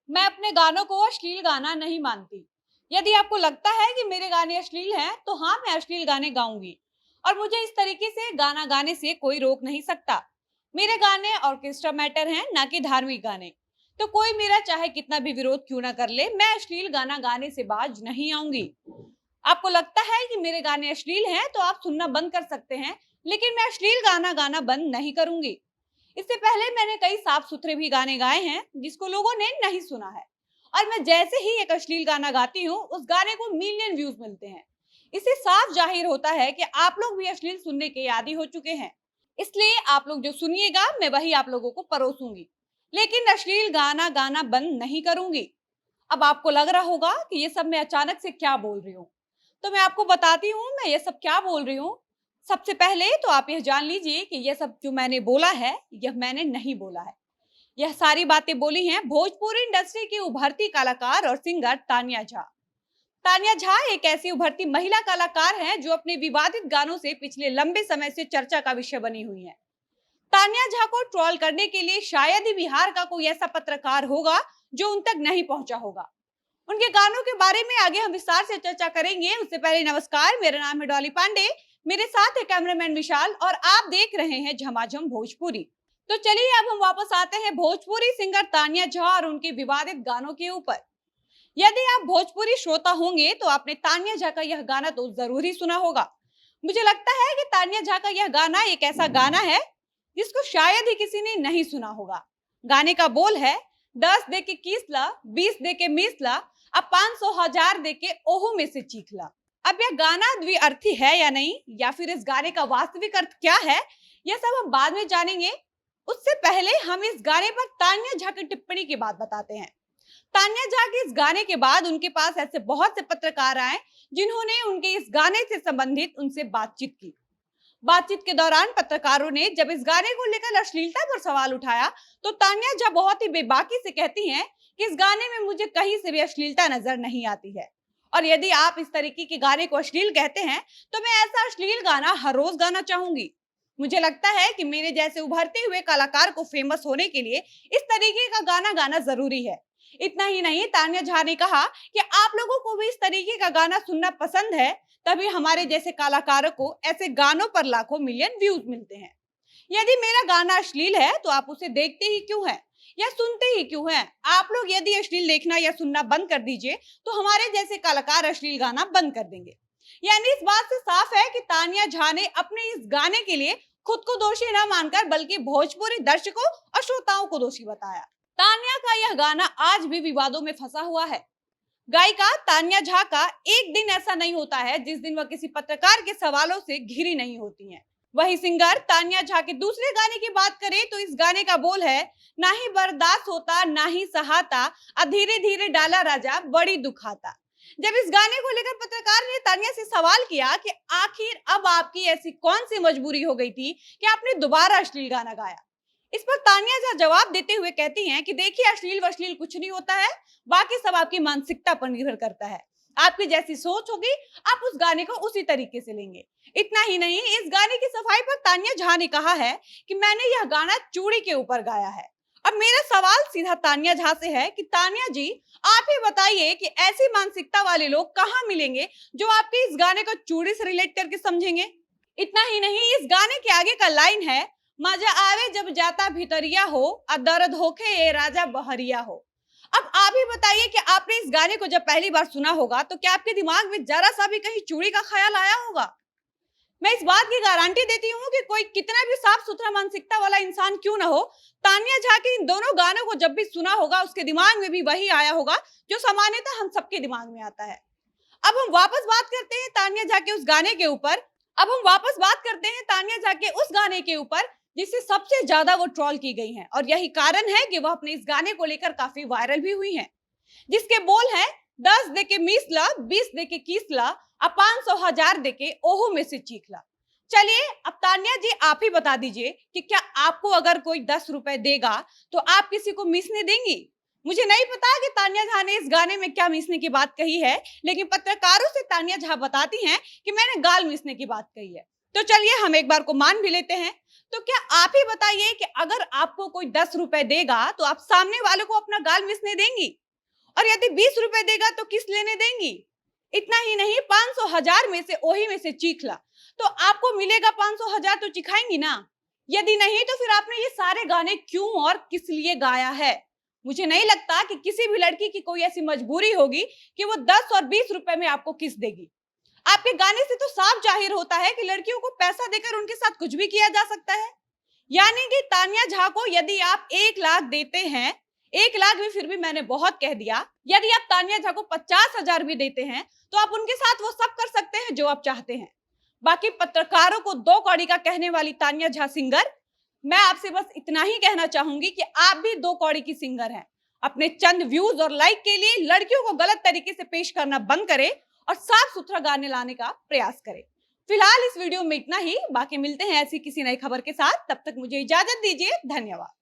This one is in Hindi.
मैं अपने गानों को अश्लील गाना नहीं मानती। यदि आपको लगता है कि मेरे गाने अश्लील हैं, तो हाँ, मैं अश्लील गाने गाऊंगी और मुझे इस तरीके से गाना गाने से कोई रोक नहीं सकता। मेरे गाने ऑर्केस्ट्रा मैटर हैं, ना कि धार्मिक गाने। तो कोई मेरा चाहे कितना भी विरोध क्यों ना कर ले, मैं अश्लील गाना गाने से बाज नहीं आऊंगी। आपको लगता है कि मेरे गाने अश्लील हैं, तो आप सुनना बंद कर सकते हैं, लेकिन मैं अश्लील गाना गाना बंद नहीं करूंगी। इससे पहले मैंने कई साफ सुथरे भी गाने गाए हैं जिसको लोगों ने नहीं सुना है, और मैं जैसे ही एक अश्लील गाना गाती हूँ उस गाने को मिलियन व्यूज मिलते हैं। इससे साफ जाहिर होता है कि आप लोग भी अश्लील सुनने के आदी हो चुके हैं। इसलिए आप लोग जो सुनिएगा मैं वही आप लोगों को परोसूंगी, लेकिन अश्लील गाना गाना बंद नहीं करूंगी। अब आपको लग रहा होगा कि ये सब मैं अचानक से क्या बोल रही हूँ, तो मैं आपको बताती हूँ मैं ये सब क्या बोल रही हूँ। सबसे पहले तो आप यह जान लीजिए कि यह सब जो मैंने बोला है, यह मैंने नहीं बोला है। यह सारी बातें बोली हैं भोजपुरी इंडस्ट्री की उभरती कलाकार और सिंगर तान्या झा। तान्या झा एक ऐसी उभरती महिला कलाकार हैं जो अपने विवादित गानों से पिछले लंबे समय से चर्चा का विषय बनी हुई हैं। तान्या झा को ट्रोल करने के लिए शायद ही बिहार का कोई ऐसा पत्रकार होगा जो उन तक नहीं पहुंचा होगा। उनके गानों के बारे में आगे हम विस्तार से चर्चा करेंगे। उससे पहले नमस्कार, मेरा नाम है डॉली पांडे, मेरे साथ है कैमरामैन विशाल और आप देख रहे हैं झमाझम भोजपुरी। तो चलिए अब हम वापस आते हैं भोजपुरी सिंगर तान्या झा और उनके विवादित गानों के ऊपर। यदि आप भोजपुरी श्रोता होंगे तो आपने तान्या झा का यह गाना तो जरूर ही सुना होगा। मुझे लगता है कि तान्या झा का यह गाना एक ऐसा गाना है जिसको शायद ही किसी ने नहीं सुना होगा। गाने का बोल है, 10 दे के किसला, 20 दे के मिसला, अब 500,000 दे के ओहू में से चीखला। अब यह गाना द्विअर्थी है या नहीं, या फिर इस गाने का वास्तविक अर्थ क्या है, यह सब हम बाद में जानेंगे। उससे पहले हम इस गाने पर तान्या झा की टिप्पणी की बात बताते हैं। तान्या झा के इस गाने के बाद उनके पास ऐसे बहुत से पत्रकार आए जिन्होंने उनके इस गाने से संबंधित उनसे बातचीत की। बातचीत के दौरान पत्रकारों ने जब इस गाने को लेकर अश्लीलता पर सवाल उठाया, तो तान्या झा बहुत ही बेबाकी से कहती हैं कि इस गाने में मुझे कहीं से भी अश्लीलता नजर नहीं आती है, और यदि आप इस तरीके के गाने को अश्लील कहते हैं तो मैं ऐसा अश्लील गाना हर रोज गाना चाहूंगी। मुझे लगता है कि मेरे जैसे उभरते हुए कलाकार को फेमस होने के लिए इस तरीके का गाना गाना जरूरी है। इतना ही नहीं, तान्या झा ने कहा कि आप लोगों को भी इस तरीके का गाना सुनना पसंद है, तभी हमारे जैसे कलाकारों को ऐसे गानों पर लाखों मिलियन व्यूज मिलते हैं। यदि मेरा गाना अश्लील है तो आप उसे देखते ही क्यों हैं या सुनते ही क्यों हैं? आप लोग यदि अश्लील देखना या सुनना बंद कर दीजिए तो हमारे जैसे कलाकार अश्लील गाना बंद कर देंगे। यानी इस बात से साफ है कि तान्या झा ने अपने इस गाने के लिए खुद को दोषी न मानकर बल्कि भोजपुरी दर्शकों और श्रोताओं को दोषी बताया। तान्या का यह गाना आज भी विवादों में फंसा हुआ है। गायिका तान्या झा का एक दिन ऐसा नहीं होता है जिस दिन वह किसी पत्रकार के सवालों से घिरी नहीं होती हैं। वही सिंगर तान्या झा के दूसरे गाने की बात करें तो इस गाने का बोल है, ना ही बर्दाश्त होता ना ही सहाता, धीरे धीरे डाला राजा बड़ी दुखाता। जब इस गाने को लेकर पत्रकार ने तान्या से सवाल किया कि आखिर अब आपकी ऐसी कौन सी मजबूरी हो गई थी कि आपने दोबारा अश्लील गाना गाया, इस पर तान्या झा जवाब देते हुए कहती हैं कि देखिए, अश्लील वश्लील कुछ नहीं होता है, बाकी सब आपकी मानसिकता पर निर्भर करता है। आपकी जैसी सोच होगी आप उस गाने को उसी तरीके से लेंगे। इतना ही नहीं, इस गाने की सफाई पर तान्या झा ने कहा है कि मैंने यह गाना चूड़ी के ऊपर गाया है। अब मेरा सवाल सीधा तान्या झा से है कि तान्या जी, आप ही बताइए कि ऐसी मानसिकता वाले लोग कहाँ मिलेंगे जो आपके इस गाने को चूड़ी से रिलेट करके समझेंगे। इतना ही नहीं, इस गाने के आगे का लाइन है, मजा आवे जब जाता भितरिया हो, दर्द होखे ये राजा बहरिया हो। अब आप ही बताइए कि आपने इस गाने को जब पहली बार सुना होगा तो क्या आपके दिमाग में जरा सा भी कहीं चूड़ी का ख्याल आया होगा? मैं इस बात की गारंटी देती हूँ कि कोई कितना भी साफ सुथरा मानसिकता वाला इंसान क्यों ना हो, तान्या झा के इन दोनों गानों को जब भी सुना होगा उसके दिमाग में भी वही आया होगा जो सामान्यतः हम सबके दिमाग में आता है। अब हम वापस बात करते हैं तान्या झा के उस गाने के ऊपर। जिससे सबसे ज्यादा वो ट्रोल की गई हैं, और यही कारण है कि वह अपने इस गाने को लेकर काफी वायरल भी हुई हैं, जिसके बोल हैं, 10 दे के मिसला, 20 दे के किसला, अब 500,000 दे के ओहू में से चीखला। चलिए अब तान्या जी आप ही बता दीजिए कि क्या आपको अगर कोई 10 रुपए देगा तो आप किसी को मिसने देंगी? मुझे नहीं पता कि तान्या झा ने इस गाने में क्या मिसने की बात कही है, लेकिन पत्रकारों से तान्या झा बताती हैं कि मैंने गाल मिसने की बात कही है। तो चलिए हम एक बार को मान भी लेते हैं। तो क्या आप ही बताइए कि अगर आपको कोई 10 रुपए देगा तो आप सामने वाले को अपना गाल मिसने देंगी? और यदि 20 रुपए देगा तो किस लेने देंगी? इतना ही नहीं, 500 हजार में से ओही में से चीख ला, तो आपको मिलेगा 500 हजार तो चिखाएंगी ना? यदि नहीं तो फिर आपने ये सारे गाने क्यों और किस लिए गाया है? मुझे नहीं लगता कि किसी भी लड़की की कोई ऐसी मजबूरी होगी कि वो 10 और 20 रुपए में आपको किस देगी। आपके गाने से तो साफ जाहिर होता है कि लड़कियों को पैसा देकर उनके साथ कुछ भी किया जा सकता है। यानी कि तान्या झा को यदि आप 1 लाख देते हैं, 1 लाख भी फिर भी मैंने बहुत कह दिया, यदि आप तान्या झा को 50,000 भी देते हैं तो आप उनके साथ वो सब कर सकते हैं जो आप चाहते हैं। बाकी पत्रकारों को 2 कौड़ी का कहने वाली तान्या झा सिंगर, मैं आपसे बस इतना ही कहना चाहूंगी कि आप भी 2 कौड़ी की सिंगर हैं। अपने चंद व्यूज और लाइक के लिए लड़कियों को गलत तरीके से पेश करना बंद करें और साफ सुथरा गाने लाने का प्रयास करें। फिलहाल इस वीडियो में इतना ही, बाकी मिलते हैं ऐसी किसी नई खबर के साथ। तब तक मुझे इजाजत दीजिए। धन्यवाद।